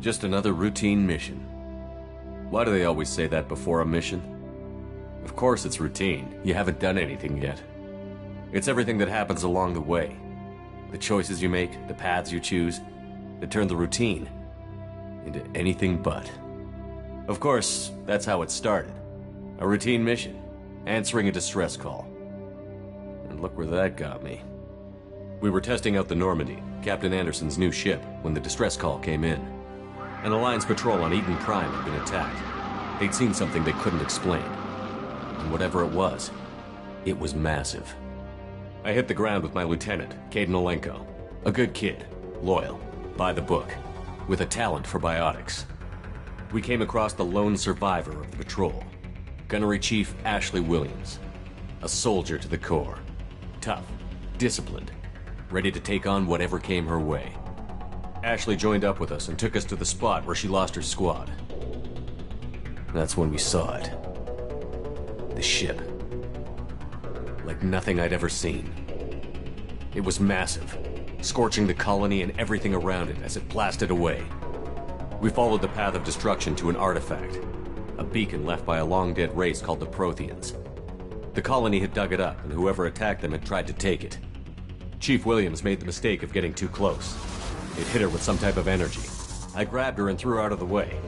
Just another routine mission. Why do they always say that before a mission? Of course it's routine. You haven't done anything yet. It's everything that happens along the way. The choices you make, the paths you choose, that turn the routine into anything but. Of course, that's how it started. A routine mission, answering a distress call. And look where that got me. We were testing out the Normandy, Captain Anderson's new ship, when the distress call came in. An Alliance patrol on Eden Prime had been attacked. They'd seen something they couldn't explain. And whatever it was massive. I hit the ground with my lieutenant, Caden Olenko. A good kid, loyal, by the book, with a talent for biotics. We came across the lone survivor of the patrol, Gunnery Chief Ashley Williams. A soldier to the core. Tough, disciplined, ready to take on whatever came her way. Ashley joined up with us and took us to the spot where she lost her squad. That's when we saw it. The ship. Like nothing I'd ever seen. It was massive, scorching the colony and everything around it as it blasted away. We followed the path of destruction to an artifact, a beacon left by a long-dead race called the Protheans. The colony had dug it up, and whoever attacked them had tried to take it. Chief Williams made the mistake of getting too close. It hit her with some type of energy. I grabbed her and threw her out of the way.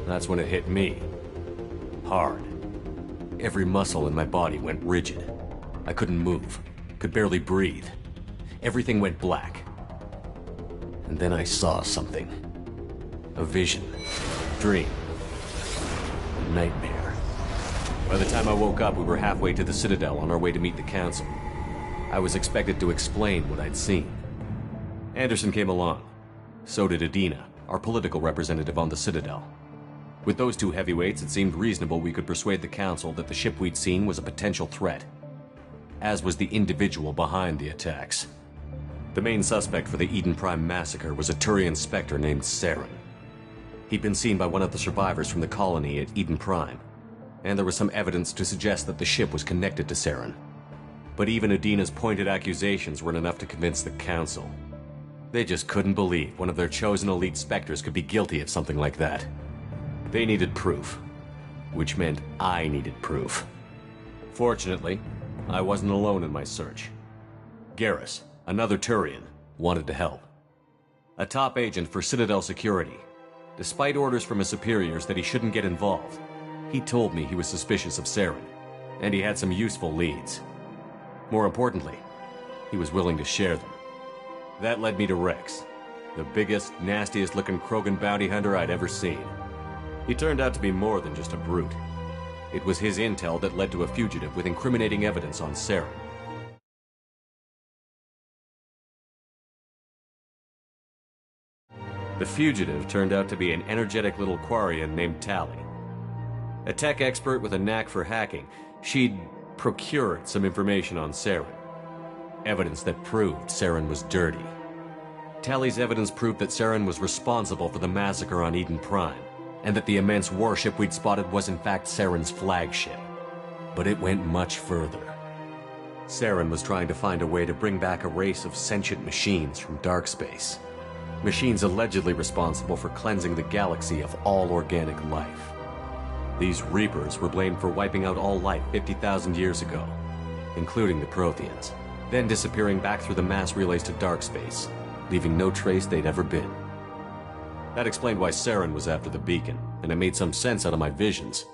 That's when it hit me. Hard. Every muscle in my body went rigid. I couldn't move, could barely breathe. Everything went black. And then I saw something. A vision. Dream. A nightmare. By the time I woke up, we were halfway to the Citadel on our way to meet the Council. I was expected to explain what I'd seen. Anderson came along. So did Adina, our political representative on the Citadel. With those two heavyweights, it seemed reasonable we could persuade the Council that the ship we'd seen was a potential threat. As was the individual behind the attacks. The main suspect for the Eden Prime massacre was a Turian Spectre named Saren. He'd been seen by one of the survivors from the colony at Eden Prime, and there was some evidence to suggest that the ship was connected to Saren. But even Adina's pointed accusations weren't enough to convince the Council. They just couldn't believe one of their chosen elite Spectres could be guilty of something like that. They needed proof, which meant I needed proof. Fortunately, I wasn't alone in my search. Garrus, another Turian, wanted to help. A top agent for Citadel Security. Despite orders from his superiors that he shouldn't get involved, he told me he was suspicious of Saren, and he had some useful leads. More importantly, he was willing to share them. That led me to Rex, the biggest, nastiest looking Krogan bounty hunter I'd ever seen. He turned out to be more than just a brute. It was his intel that led to a fugitive with incriminating evidence on Saren. The fugitive turned out to be an energetic little Quarian named Tally. A tech expert with a knack for hacking, she'd procured some information on Saren. Evidence that proved Saren was dirty. Tally's evidence proved that Saren was responsible for the massacre on Eden Prime, and that the immense warship we'd spotted was in fact Saren's flagship. But it went much further. Saren was trying to find a way to bring back a race of sentient machines from dark space. Machines allegedly responsible for cleansing the galaxy of all organic life. These Reapers were blamed for wiping out all life 50,000 years ago, including the Protheans, then disappearing back through the mass relays to dark space, leaving no trace they'd ever been. That explained why Saren was after the beacon, and it made some sense out of my visions.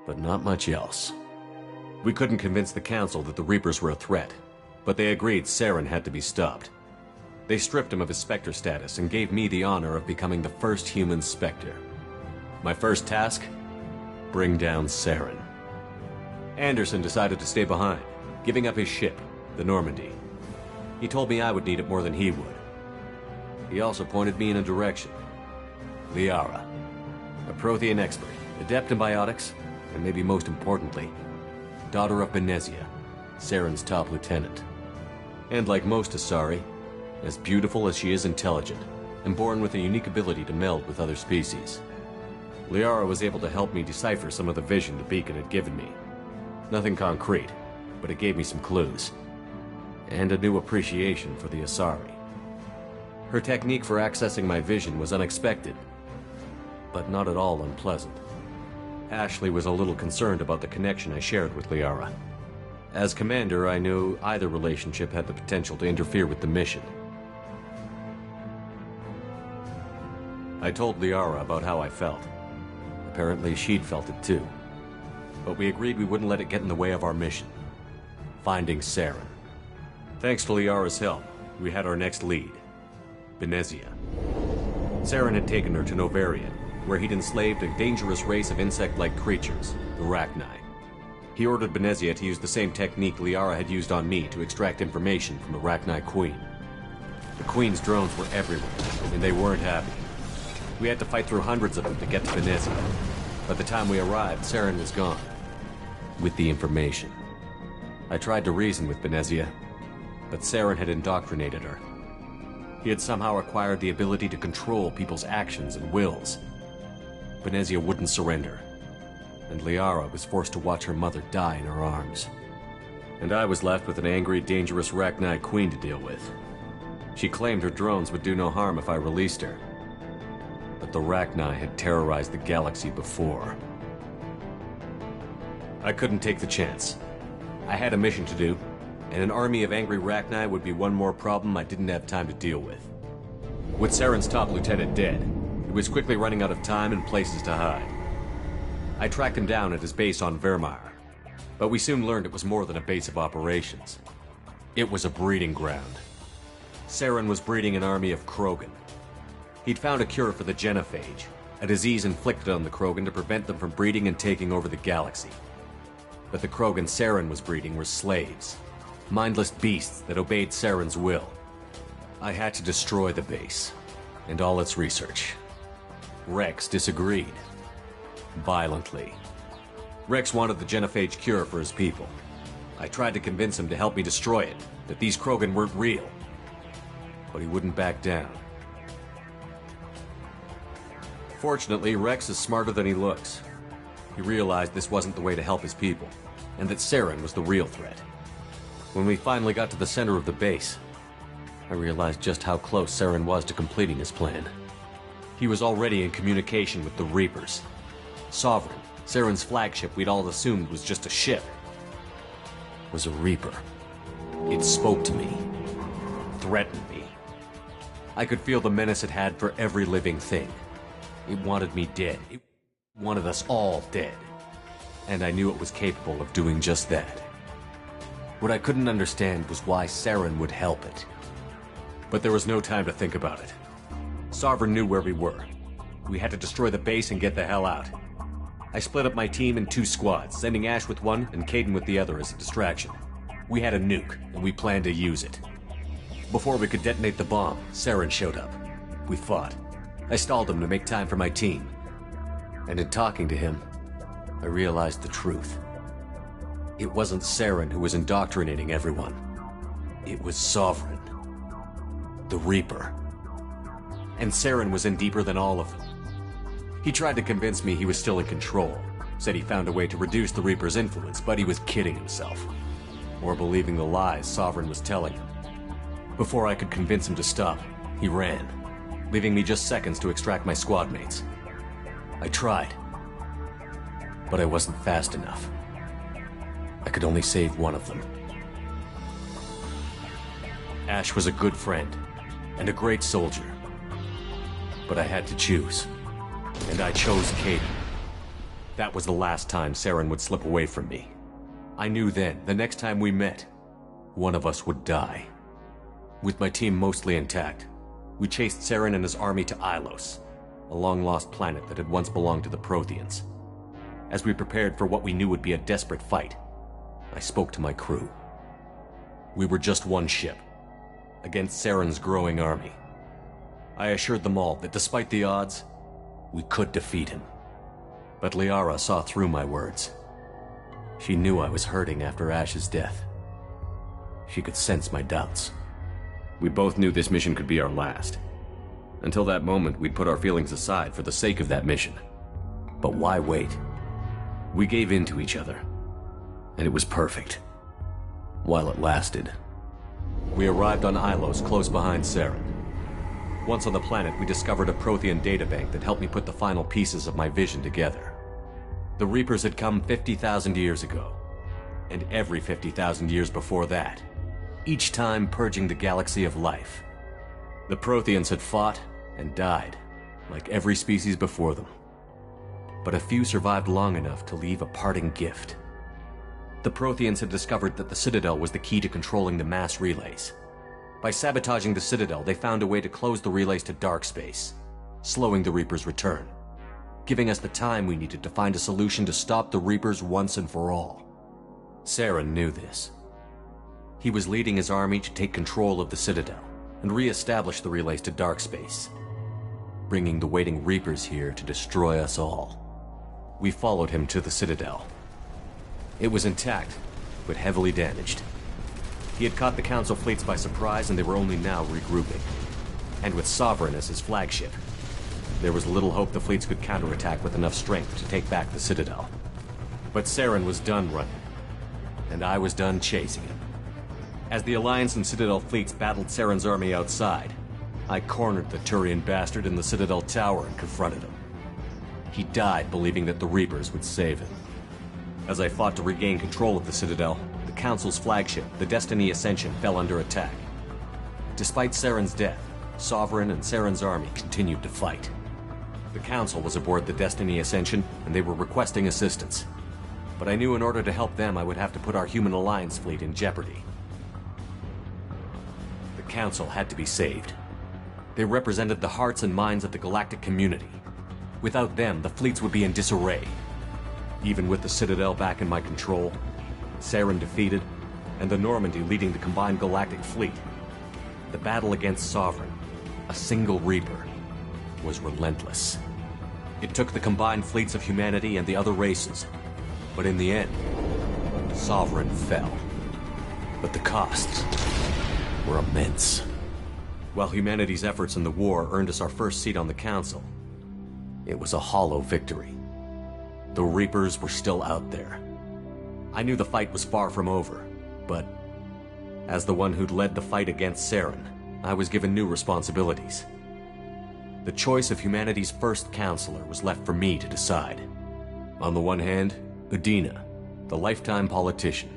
But not much else. We couldn't convince the Council that the Reapers were a threat, but they agreed Saren had to be stopped. They stripped him of his Spectre status and gave me the honor of becoming the first human Spectre. My first task? Bring down Saren. Anderson decided to stay behind, giving up his ship, the Normandy. He told me I would need it more than he would. He also pointed me in a direction. Liara, a Prothean expert, adept in biotics, and maybe most importantly, daughter of Benezia, Saren's top lieutenant. And like most Asari, as beautiful as she is intelligent, and born with a unique ability to meld with other species. Liara was able to help me decipher some of the vision the beacon had given me. Nothing concrete, but it gave me some clues. And a new appreciation for the Asari. Her technique for accessing my vision was unexpected, but not at all unpleasant. Ashley was a little concerned about the connection I shared with Liara. As commander, I knew either relationship had the potential to interfere with the mission. I told Liara about how I felt. Apparently, she'd felt it too. But we agreed we wouldn't let it get in the way of our mission. Finding Saren. Thanks to Liara's help, we had our next lead. Benezia. Saren had taken her to Novarian, where he'd enslaved a dangerous race of insect-like creatures, the Rachni. He ordered Benezia to use the same technique Liara had used on me to extract information from the Rachni Queen. The Queen's drones were everywhere, and they weren't happy. We had to fight through hundreds of them to get to Benezia. By the time we arrived, Saren was gone. With the information. I tried to reason with Benezia, but Saren had indoctrinated her. He had somehow acquired the ability to control people's actions and wills. Benezia wouldn't surrender, and Liara was forced to watch her mother die in her arms. And I was left with an angry, dangerous Rachni Queen to deal with. She claimed her drones would do no harm if I released her. But the Rachni had terrorized the galaxy before. I couldn't take the chance. I had a mission to do, and an army of angry Rachni would be one more problem I didn't have time to deal with. With Saren's top lieutenant dead, he was quickly running out of time and places to hide. I tracked him down at his base on Vermeer, but we soon learned it was more than a base of operations. It was a breeding ground. Saren was breeding an army of Krogan. He'd found a cure for the genophage, a disease inflicted on the Krogan to prevent them from breeding and taking over the galaxy. But the Krogan Saren was breeding were slaves, mindless beasts that obeyed Saren's will. I had to destroy the base, and all its research. Rex disagreed. Violently. Rex wanted the genophage cure for his people. I tried to convince him to help me destroy it, that these Krogan weren't real. But he wouldn't back down. Fortunately, Rex is smarter than he looks. He realized this wasn't the way to help his people, and that Saren was the real threat. When we finally got to the center of the base, I realized just how close Saren was to completing his plan. He was already in communication with the Reapers. Sovereign, Saren's flagship we'd all assumed was just a ship, was a Reaper. It spoke to me, threatened me. I could feel the menace it had for every living thing. It wanted me dead. It wanted us all dead. And I knew it was capable of doing just that. What I couldn't understand was why Saren would help it. But there was no time to think about it. Sovereign knew where we were. We had to destroy the base and get the hell out. I split up my team in 2 squads, sending Ash with one and Caden with the other as a distraction. We had a nuke, and we planned to use it. Before we could detonate the bomb, Saren showed up. We fought. I stalled him to make time for my team. And in talking to him, I realized the truth. It wasn't Saren who was indoctrinating everyone. It was Sovereign. The Reaper. And Saren was in deeper than all of them. He tried to convince me he was still in control. Said he found a way to reduce the Reaper's influence, but he was kidding himself. Or believing the lies Sovereign was telling him. Before I could convince him to stop, he ran, leaving me just seconds to extract my squad mates. I tried, but I wasn't fast enough. I could only save one of them. Ash was a good friend, and a great soldier. But I had to choose, and I chose Caden. That was the last time Saren would slip away from me. I knew then, the next time we met, one of us would die. With my team mostly intact, we chased Saren and his army to Ilos, a long-lost planet that had once belonged to the Protheans. As we prepared for what we knew would be a desperate fight, I spoke to my crew. We were just one ship, against Saren's growing army. I assured them all that despite the odds, we could defeat him. But Liara saw through my words. She knew I was hurting after Ash's death. She could sense my doubts. We both knew this mission could be our last. Until that moment, we'd put our feelings aside for the sake of that mission. But why wait? We gave in to each other, and it was perfect. While it lasted. We arrived on Ilos close behind Saren. Once on the planet, we discovered a Prothean databank that helped me put the final pieces of my vision together. The Reapers had come 50,000 years ago, and every 50,000 years before that, each time purging the galaxy of life. The Protheans had fought and died, like every species before them. But a few survived long enough to leave a parting gift. The Protheans had discovered that the Citadel was the key to controlling the mass relays. By sabotaging the Citadel, they found a way to close the relays to dark space, slowing the Reapers' return, giving us the time we needed to find a solution to stop the Reapers once and for all. Saren knew this. He was leading his army to take control of the Citadel and re-establish the relays to dark space, bringing the waiting Reapers here to destroy us all. We followed him to the Citadel. It was intact, but heavily damaged. He had caught the Council fleets by surprise, and they were only now regrouping. And with Sovereign as his flagship, there was little hope the fleets could counterattack with enough strength to take back the Citadel. But Saren was done running, and I was done chasing him. As the Alliance and Citadel fleets battled Saren's army outside, I cornered the Turian bastard in the Citadel tower and confronted him. He died believing that the Reapers would save him. As I fought to regain control of the Citadel, the Council's flagship, the Destiny Ascension, fell under attack. Despite Saren's death, Sovereign and Saren's army continued to fight. The Council was aboard the Destiny Ascension, and they were requesting assistance. But I knew in order to help them, I would have to put our Human Alliance fleet in jeopardy. The Council had to be saved. They represented the hearts and minds of the galactic community. Without them, the fleets would be in disarray. Even with the Citadel back in my control, Saren defeated, and the Normandy leading the combined galactic fleet, the battle against Sovereign, a single Reaper, was relentless. It took the combined fleets of humanity and the other races, but in the end, Sovereign fell. But the costs were immense. While humanity's efforts in the war earned us our first seat on the Council, it was a hollow victory. The Reapers were still out there. I knew the fight was far from over, but as the one who'd led the fight against Saren, I was given new responsibilities. The choice of humanity's first counselor was left for me to decide. On the one hand, Udina, the lifetime politician.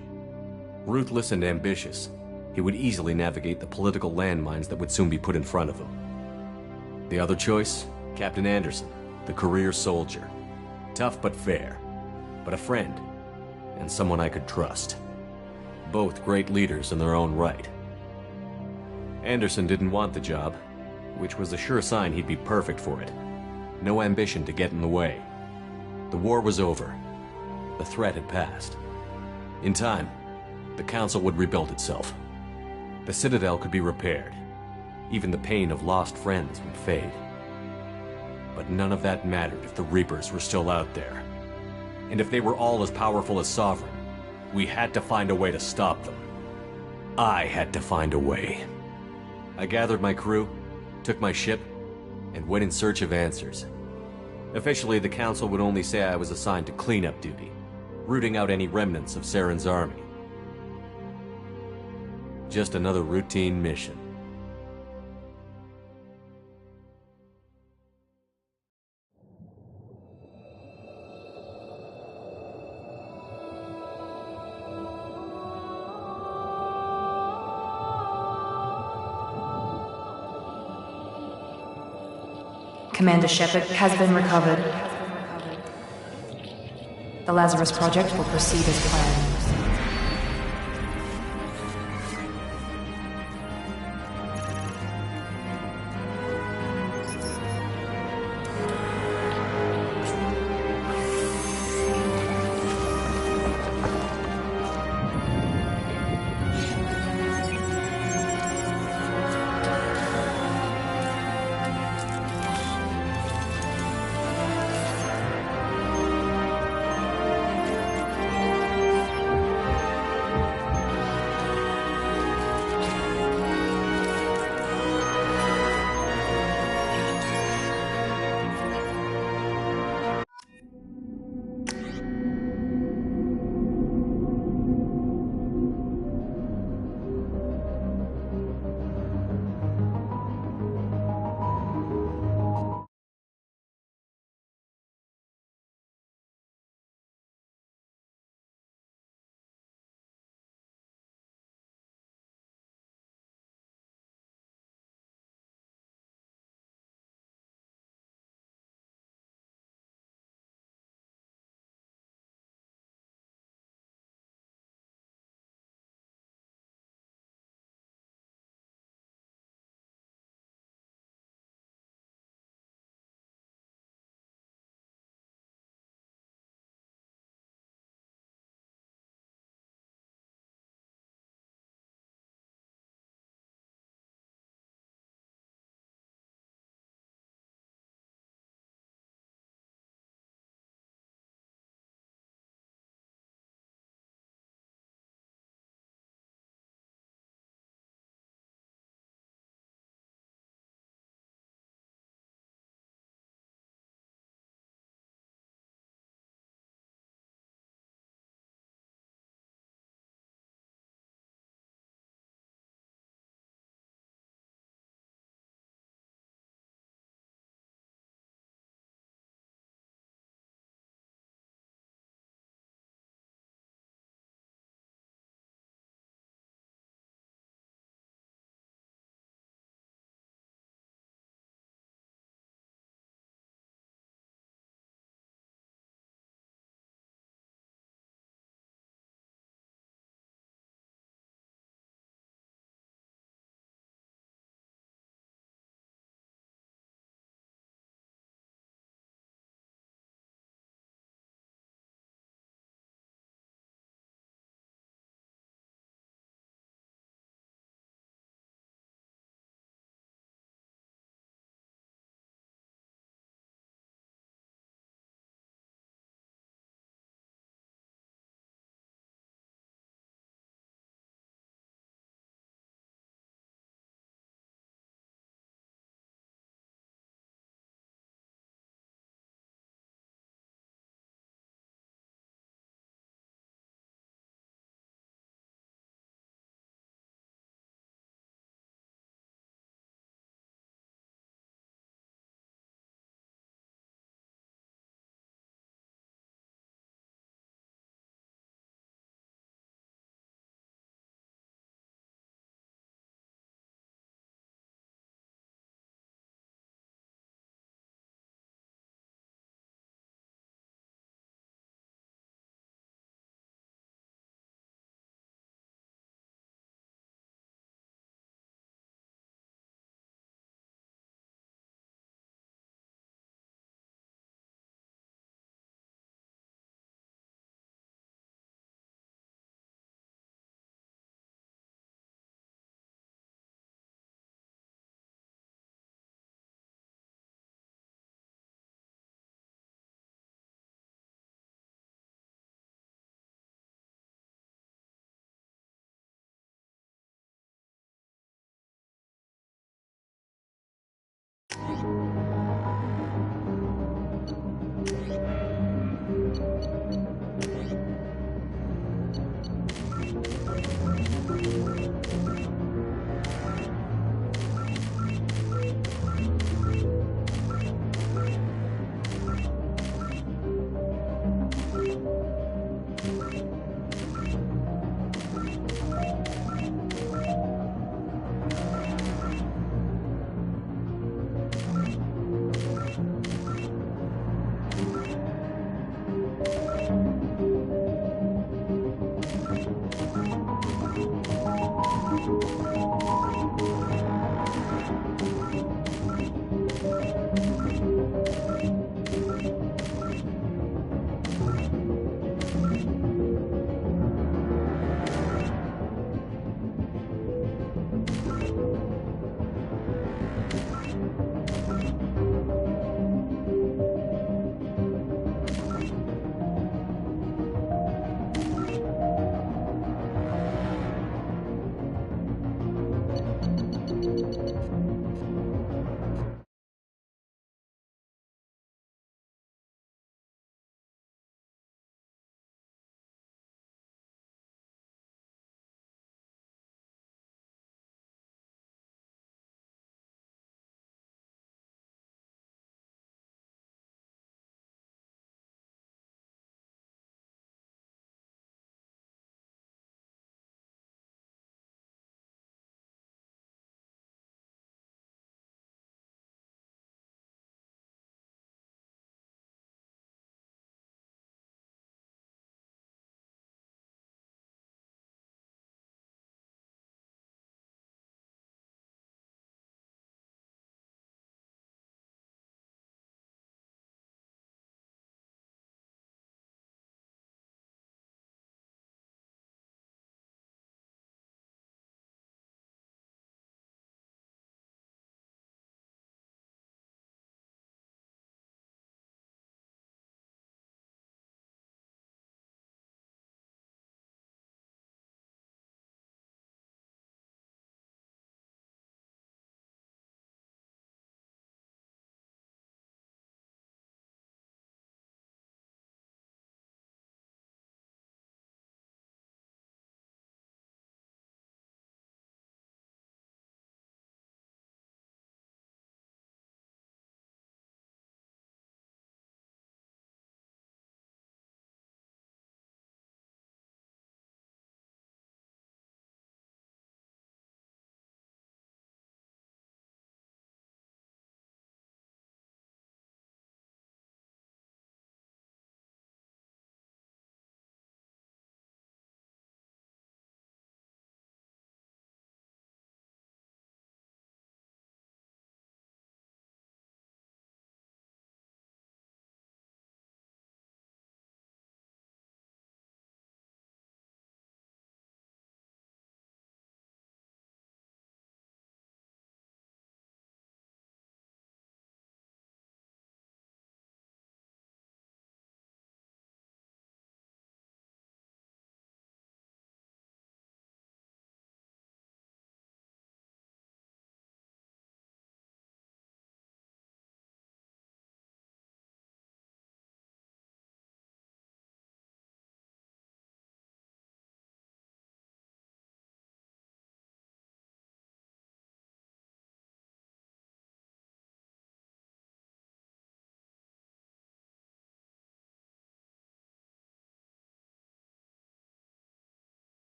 Ruthless and ambitious, he would easily navigate the political landmines that would soon be put in front of him. The other choice, Captain Anderson, the career soldier. Tough but fair, but a friend, and someone I could trust. Both great leaders in their own right. Anderson didn't want the job, which was a sure sign he'd be perfect for it. No ambition to get in the way. The war was over. The threat had passed. In time, the Council would rebuild itself. The Citadel could be repaired. Even the pain of lost friends would fade. But none of that mattered if the Reapers were still out there. And if they were all as powerful as Sovereign, we had to find a way to stop them. I had to find a way. I gathered my crew, took my ship, and went in search of answers. Officially, the Council would only say I was assigned to cleanup duty, rooting out any remnants of Saren's army. Just another routine mission. Commander Shepard has been recovered. The Lazarus Project will proceed as planned.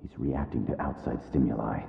He's reacting to outside stimuli.